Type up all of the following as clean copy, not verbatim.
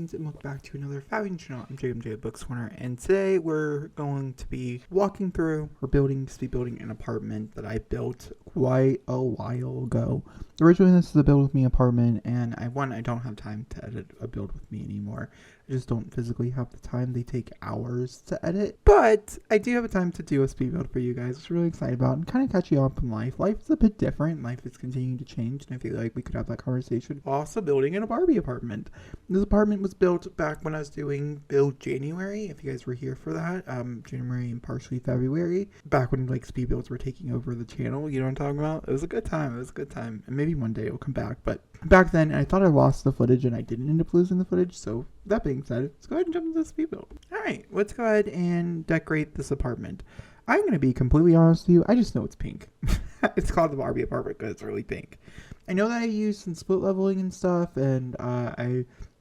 greetings and welcome back to another Fabbing channel. I'm Jacob Books Corner, and today we're going to be walking through or building an apartment that I built quite a while ago. Originally this is a build with me apartment, and I don't have time to edit a build with me anymore. I just don't physically have the time. They take hours to edit, but I do have a time to do a speed build for you guys, which I'm really excited about, and kind of catch you up in life. Life is a bit different. Life is continuing to change, and I feel like we could have that conversation. Also building in a Barbie apartment. This apartment was built back when I was doing build January, if you guys were here for that. January and partially February, back when like speed builds were taking over the channel. You know what I'm talking about? It was a good time. And maybe one day it'll come back, but back then I thought I lost the footage, and I didn't end up losing the footage. So that being said, let's go ahead and jump into the speed build. Alright, let's go ahead and decorate this apartment. I'm going to be completely honest with you, I just know it's pink. It's called the Barbie apartment because it's really pink. I know that I used some split leveling and stuff, and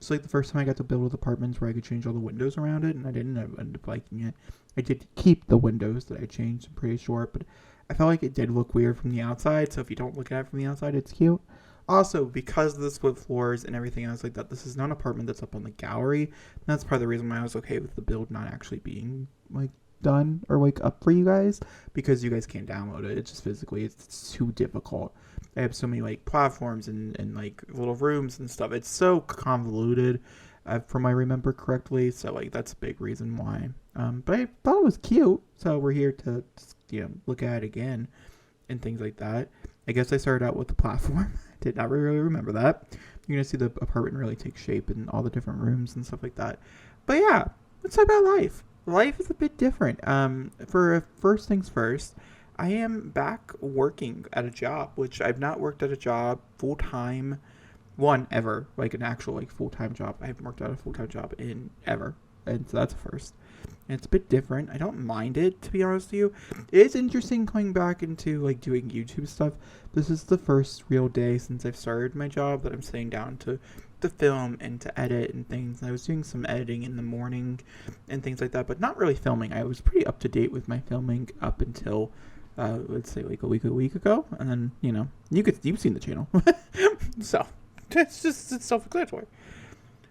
it's like the first time I got to build with apartments where I could change all the windows around it, and I didn't end up liking it. I did keep the windows that I changed, I'm pretty sure, but I felt like it did look weird from the outside, so if you don't look at it from the outside, it's cute. Also, because of the split floors and everything else like that, this is not an apartment that's up on the gallery. And that's part of the reason why I was okay with the build not actually being like done or like up for you guys, because you guys can't download it. It's just physically, it's too difficult. I have so many like platforms and like little rooms and stuff. It's so convoluted, from I remember correctly. So like that's a big reason why. But I thought it was cute, so we're here to look at it again and things like that. I guess I started out with the platform. Did not really remember that. You're going to see the apartment really take shape in all the different rooms and stuff like that. But yeah, let's talk about life. Life is a bit different. For first things first, I am back working at a job, which I've not worked at a job full-time, ever. Like an actual like full-time job. I haven't worked at a full-time job in ever. And so that's a first. And it's a bit different. I don't mind it, to be honest with you. It is interesting coming back into like doing YouTube stuff. This is the first real day since I've started my job that I'm sitting down to film and to edit and things. And I was doing some editing in the morning and things like that, but not really filming. I was pretty up to date with my filming up until let's say like a week ago, and then you've seen the channel. So it's self-explanatory.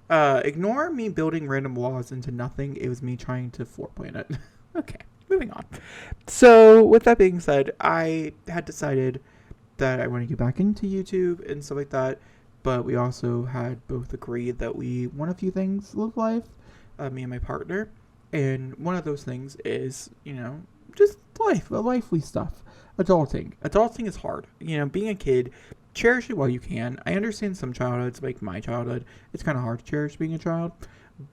Ignore me building random walls into nothing. It was me trying to floor plan it. Okay, moving on. So with that being said, I had decided that I want to get back into YouTube and stuff like that, but we also had both agreed that we want a few things with life, me and my partner, and one of those things is, just life, lively stuff. Adulting is hard. Being a kid, cherish it while you can. I understand some childhoods, like my childhood, it's kind of hard to cherish being a child,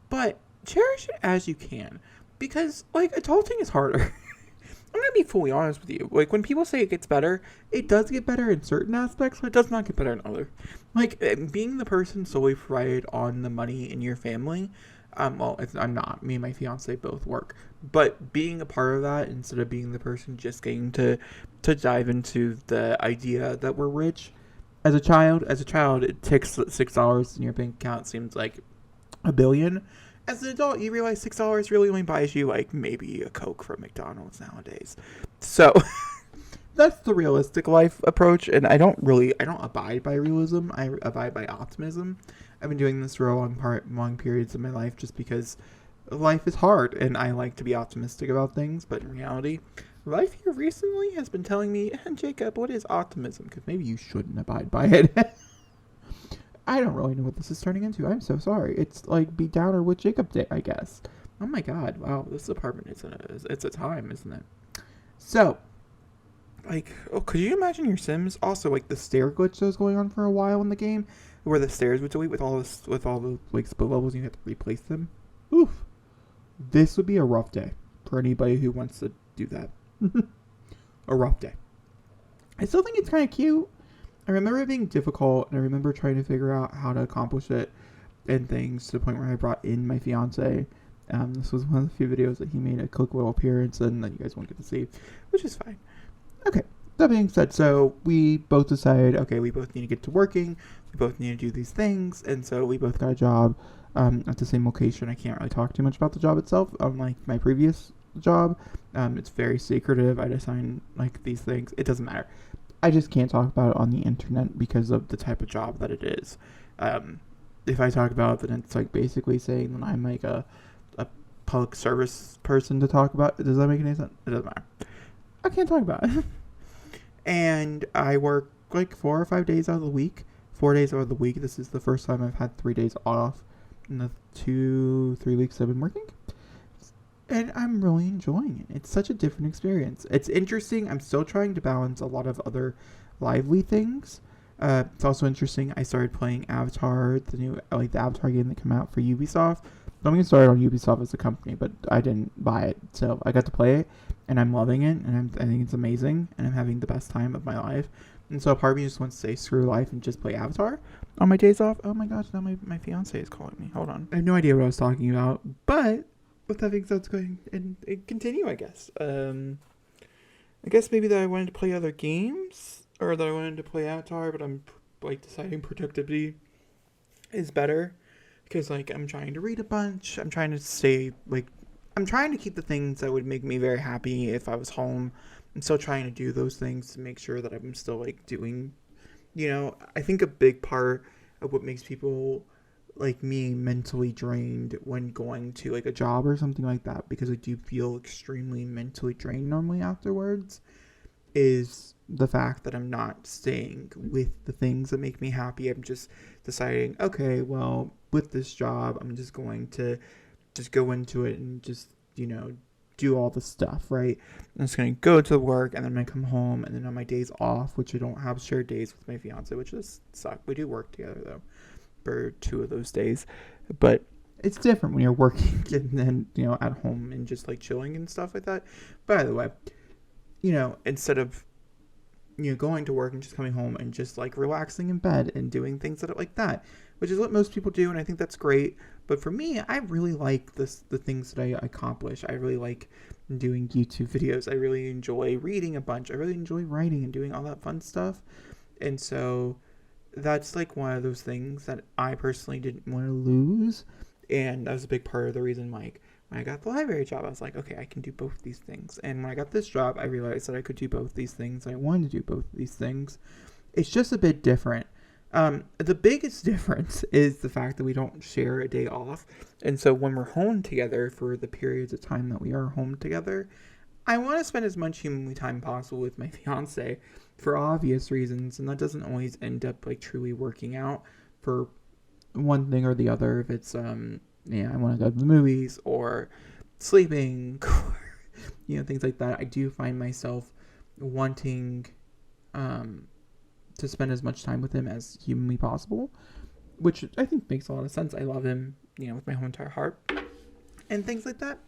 but cherish it as you can, because like adulting is harder. I'm gonna be fully honest with you. Like when people say it gets better, it does get better in certain aspects, but it does not get better in other. Like being the person solely provided on the money in your family. I'm not. Me and my fiance both work, but being a part of that instead of being the person just getting to dive into the idea that we're rich. As a child, it takes $6 in your bank account seems like $1 billion. As an adult, you realize $6 really only buys you like maybe a Coke from McDonald's nowadays. So that's the realistic life approach, and I don't abide by realism. I abide by optimism. I've been doing this for long periods of my life just because life is hard, and I like to be optimistic about things. But in reality, life here recently has been telling me, Jacob, what is optimism? Because maybe you shouldn't abide by it. I don't really know what this is turning into. I'm so sorry. It's like Be Downer with Jacob Day, I guess. Oh my god. Wow, this apartment it's a time, isn't it? So, like, could you imagine your Sims? Also, like, the stair glitch that was going on for a while in the game, where the stairs would delete with all the like split levels, and you have to replace them. Oof. This would be a rough day for anybody who wants to do that. A rough day. I still think it's kind of cute. I remember it being difficult, and I remember trying to figure out how to accomplish it and things to the point where I brought in my fiance. This was one of the few videos that he made a quick little appearance and that you guys won't get to see, which is fine. Okay, that being said, so we both decided, okay, we both need to get to working, we both need to do these things, and so we both got a job at the same location. I can't really talk too much about the job itself, unlike my previous job. It's very secretive. I assign like these things. It doesn't matter. I just can't talk about it on the internet because of the type of job that it is. if I talk about it, then it's like basically saying that I'm like a public service person to talk about. Does that make any sense? It doesn't matter. I can't talk about it. And I work like 4 or 5 days out of the week. 4 days out of the week. This is the first time I've had 3 days off in the 2-3 weeks I've been working. And I'm really enjoying it. It's such a different experience. It's interesting. I'm still trying to balance a lot of other lively things. It's also interesting. I started playing Avatar, the Avatar game that came out for Ubisoft. I'm getting started on Ubisoft as a company, but I didn't buy it. So I got to play it, and I'm loving it, and I think it's amazing, and I'm having the best time of my life. And so part of me just wants to say screw life and just play Avatar on my days off. Oh my gosh, now my fiance is calling me. Hold on. I have no idea what I was talking about, but with that being said, let's go ahead and continue, I guess. I guess maybe that I wanted to play other games, or that I wanted to play Avatar, but I'm like deciding productivity is better. Because, like, I'm trying to read a bunch. I'm trying to stay, like, I'm trying to keep the things that would make me very happy if I was home. I'm still trying to do those things to make sure that I'm still, like, doing, I think a big part of what makes people like me mentally drained when going to, like, a job or something like that, because I do feel extremely mentally drained normally afterwards, is the fact that I'm not staying with the things that make me happy. I'm just deciding, okay, well, with this job, I'm just going to just go into it and just, do all the stuff, right? I'm just going to go to work, and then I'm going to come home, and then on my days off, which I don't have shared days with my fiance, which is suck. We do work together, though, for 2 of those days. But it's different when you're working and then, at home and just, like, chilling and stuff like that. By the way, instead of going to work and just coming home and just, like, relaxing in bed and doing things that are like that, which is what most people do, and I think that's great. But for me, I really like the things that I accomplish. I really like doing YouTube videos. I really enjoy reading a bunch. I really enjoy writing and doing all that fun stuff. And so that's, like, one of those things that I personally didn't want to lose. And that was a big part of the reason, like, when I got the library job, I was like, okay, I can do both these things. And when I got this job, I realized that I could do both these things. I wanted to do both of these things. It's just a bit different. The biggest difference is the fact that we don't share a day off. And so when we're home together for the periods of time that we are home together, I want to spend as much human time possible with my fiance for obvious reasons. And that doesn't always end up, like, truly working out for one thing or the other. If it's, I want to go to the movies or sleeping, or, things like that. I do find myself wanting, to spend as much time with him as humanly possible, which I think makes a lot of sense. I love him, with my whole entire heart and things like that.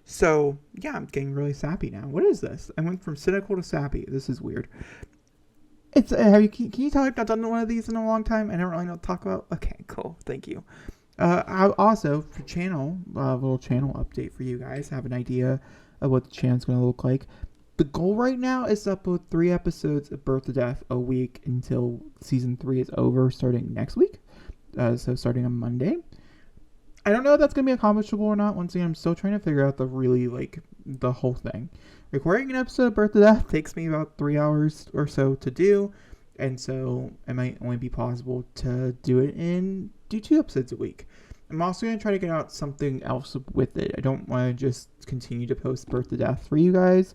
So yeah, I'm getting really sappy now. What is this? I went from cynical to sappy. This is weird. It's, can you tell I've not done one of these in a long time? I don't really know what to talk about. Okay, cool. Thank you. I also, for channel, a little channel update for you guys. Have an idea of what the channel's going to look like. The goal right now is to upload 3 episodes of Birth to Death a week until season 3 is over, starting next week. So starting on Monday. I don't know if that's going to be accomplishable or not. Once again, I'm still trying to figure out the whole thing. Recording an episode of Birth to Death takes me about 3 hours or so to do. And so it might only be possible to do 2 episodes a week. I'm also going to try to get out something else with it. I don't want to just continue to post Birth to Death for you guys.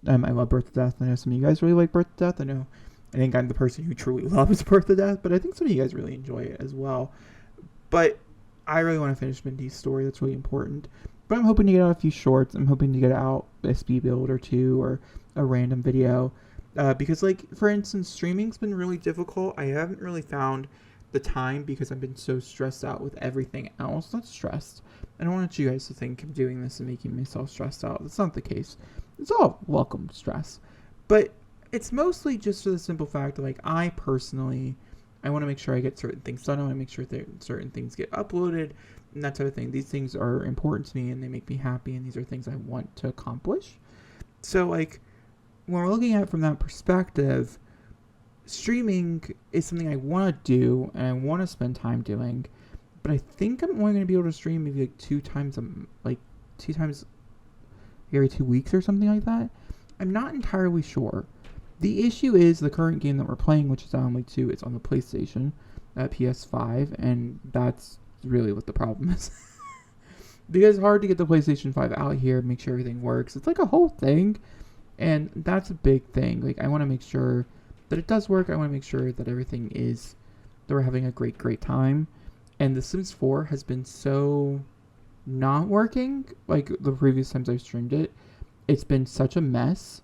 I love Birth to Death. I know some of you guys really like Birth to Death. I think I'm the person who truly loves Birth to Death, but I think some of you guys really enjoy it as well. But I really want to finish Mindy's story. That's really important. But I'm hoping to get out a few shorts. I'm hoping to get out a speed build or 2 or a random video. Because, like, for instance, streaming's been really difficult. I haven't really found the time because I've been so stressed out with everything else. Not stressed. I don't want you guys to think I'm doing this and making myself stressed out. That's not the case. It's all welcome stress. But it's mostly just for the simple fact that, like, I want to make sure I get certain things done. I want to make sure that certain things get uploaded and that type of thing. These things are important to me and they make me happy, and these are things I want to accomplish. So, like, when we're looking at it from that perspective, streaming is something I want to do and I want to spend time doing, but I think I'm only going to be able to stream maybe like 2 times every 2 weeks or something like that. I'm not entirely sure. The issue is the current game that we're playing, which is Alan Wake 2, it's on the PlayStation. PS5, and that's really what the problem is. Because it's hard to get the PlayStation 5 out here, make sure everything works. It's like a whole thing, and that's a big thing. Like, I want to make sure that it does work. I want to make sure that everything is, that we're having a great time. And The Sims 4 has been so not working. Like, the previous times I've streamed it, it's been such a mess.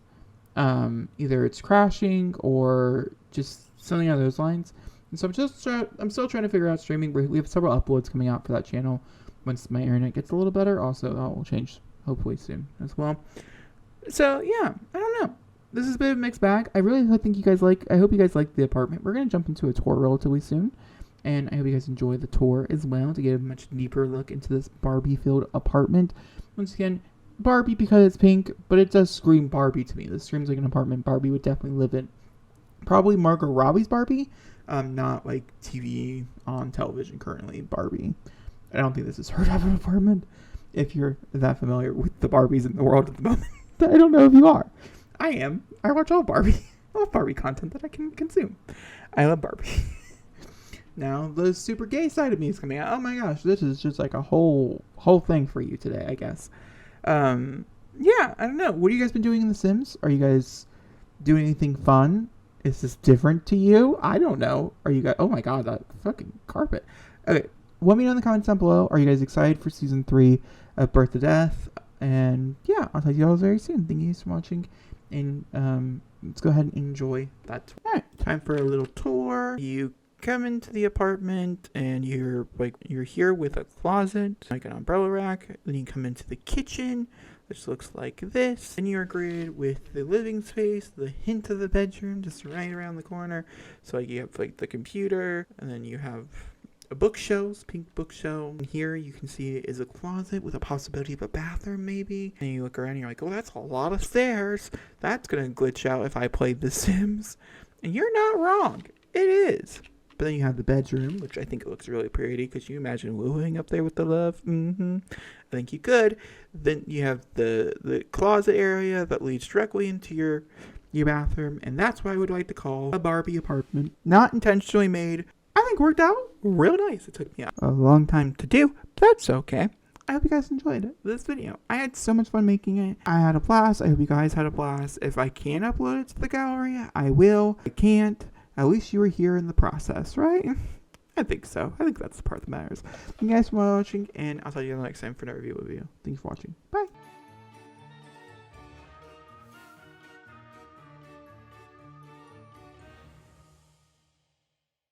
Either it's crashing or just something along those lines. And so I'm still trying to figure out streaming. We have several uploads coming out for that channel once my internet gets a little better. Also, that will change hopefully soon as well. So yeah, I don't know. This is a bit of a mixed bag. I really think you guys I hope you guys like the apartment. We're gonna jump into a tour relatively soon, and I hope you guys enjoy the tour as well to get a much deeper look into this Barbie-filled apartment. Once again, Barbie because it's pink, but it does scream Barbie to me. This screams like an apartment Barbie would definitely live in. Probably Margot Robbie's Barbie, not like TV on television currently Barbie. I don't think this is her type of apartment. If you're that familiar with the Barbies in the world at the moment, I don't know if you are. I am. I watch all Barbie. All Barbie content that I can consume. I love Barbie. Now the super gay side of me is coming out. Oh my gosh, this is just like a whole thing for you today, I guess. Yeah, I don't know. What have you guys been doing in The Sims? Are you guys doing anything fun? Is this different to you? I don't know. Are you guys... Oh my god, that fucking carpet. Okay, let me know in the comments down below. Are you guys excited for Season 3 of Birth to Death? And yeah, I'll talk to you all very soon. Thank you guys for watching. And let's go ahead and enjoy that tour. Alright, time for a little tour. You come into the apartment and you're here with a closet, like an umbrella rack. Then you come into the kitchen, which looks like this. And you're greeted with the living space, the hint of the bedroom just right around the corner. So like you have like the computer, and then you have a bookshelf, pink bookshelf. And here you can see it is a closet with a possibility of a bathroom maybe. And you look around and you're like, oh, that's a lot of stairs. That's gonna glitch out if I play The Sims. And you're not wrong. It is. But then you have the bedroom, which I think it looks really pretty. Could you imagine wooing up there with the love? I think you could. Then you have the closet area that leads directly into your bathroom. And that's what I would like to call a Barbie apartment. Not intentionally made. I think worked out real nice. It took me a long time to do, but that's okay. I hope you guys enjoyed this video. I had so much fun making it. I had a blast. I hope you guys had a blast. If I can upload it to the gallery, I will. If I can't, at least you were here in the process, right? I think so. I think that's the part that matters. Thank you guys for watching, and I'll tell you next time for another review. Thanks for watching. Bye.